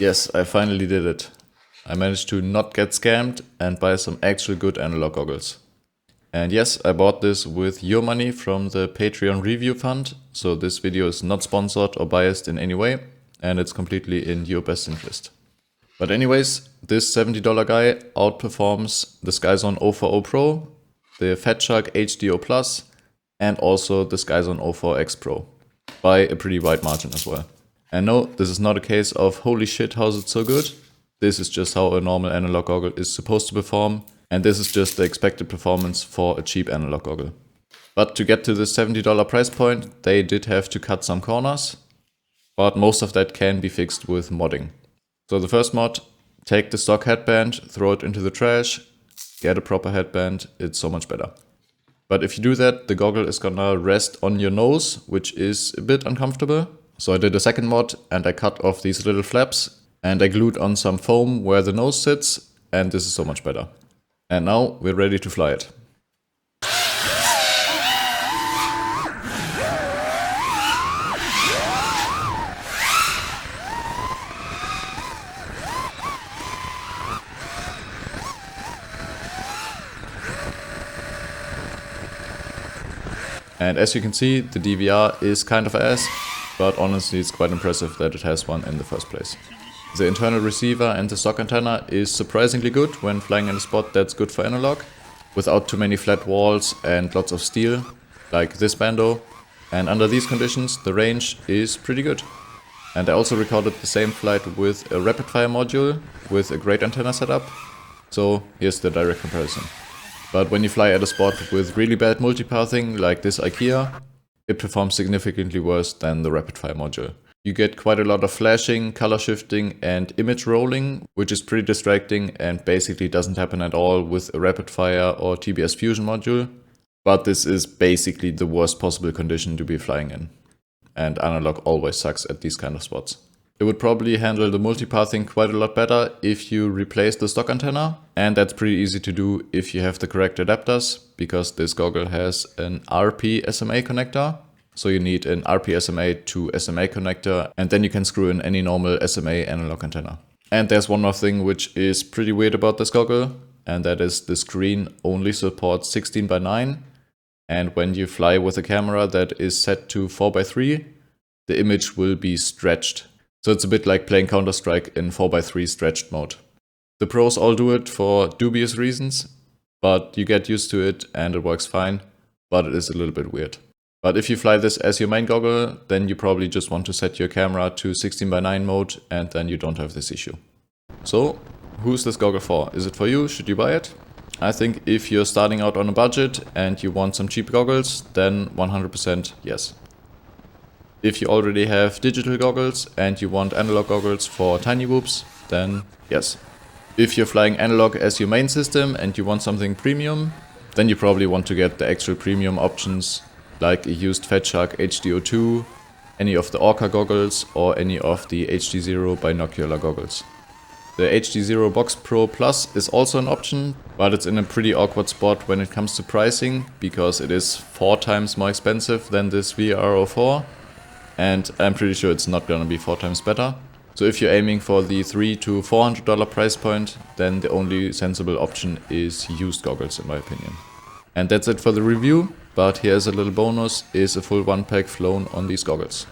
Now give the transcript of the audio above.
Yes, I finally did it. I managed to not get scammed and buy some actual good analog goggles. And yes, I bought this with your money from the Patreon review fund, so this video is not sponsored or biased in any way, and it's completely in your best interest. But anyways, this $70 guy outperforms the Skyzone 040 Pro, the Fat Shark HDO Plus, and also the Skyzone 04X Pro, by a pretty wide margin as well. And no, this is not a case of holy shit, how's it so good? This is just how a normal analog goggle is supposed to perform, and this is just the expected performance for a cheap analog goggle. But to get to the $70 price point, they did have to cut some corners, but most of that can be fixed with modding. So the first mod, take the stock headband, throw it into the trash, get a proper headband, it's so much better. But if you do that, the goggle is gonna rest on your nose, which is a bit uncomfortable. So I did a second mod and I cut off these little flaps and I glued on some foam where the nose sits, and this is so much better. And now we're ready to fly it. And as you can see, the DVR is kind of ass, but honestly it's quite impressive that it has one in the first place. The internal receiver and the stock antenna is surprisingly good when flying in a spot that's good for analog, without too many flat walls and lots of steel, like this bando. And under these conditions, the range is pretty good. And I also recorded the same flight with a rapid fire module with a great antenna setup, so here's the direct comparison. But when you fly at a spot with really bad multipathing, like this IKEA, it performs significantly worse than the rapid fire module. You get quite a lot of flashing, color shifting and image rolling, which is pretty distracting and basically doesn't happen at all with a rapid fire or TBS Fusion module. But this is basically the worst possible condition to be flying in. And analog always sucks at these kind of spots. It would probably handle the multipathing quite a lot better if you replace the stock antenna, and that's pretty easy to do if you have the correct adapters, because this goggle has an RP SMA connector. So you need an RP SMA to SMA connector, and then you can screw in any normal SMA analog antenna. And there's one more thing which is pretty weird about this goggle, and that is the screen only supports 16:9, and when you fly with a camera that is set to 4:3, the image will be stretched. So it's a bit like playing Counter-Strike in 4:3 stretched mode. The pros all do it for dubious reasons, but you get used to it and it works fine, but it is a little bit weird. But if you fly this as your main goggle, then you probably just want to set your camera to 16:9 mode, and then you don't have this issue. So, who's this goggle for? Is it for you? Should you buy it? I think if you're starting out on a budget and you want some cheap goggles, then 100% yes. If you already have digital goggles and you want analog goggles for tiny whoops, then yes. If you're flying analog as your main system and you want something premium, then you probably want to get the actual premium options, like a used Fat Shark HDO2, any of the Orca goggles, or any of the HD0 binocular goggles. The HD0 Box Pro Plus is also an option, but it's in a pretty awkward spot when it comes to pricing, because it is 4 times more expensive than this VR04, and I'm pretty sure it's not gonna be 4 times better. So if you're aiming for the $300 to $400 price point, then the only sensible option is used goggles in my opinion. And that's it for the review, but here's a little bonus, is a full 1-pack flown on these goggles.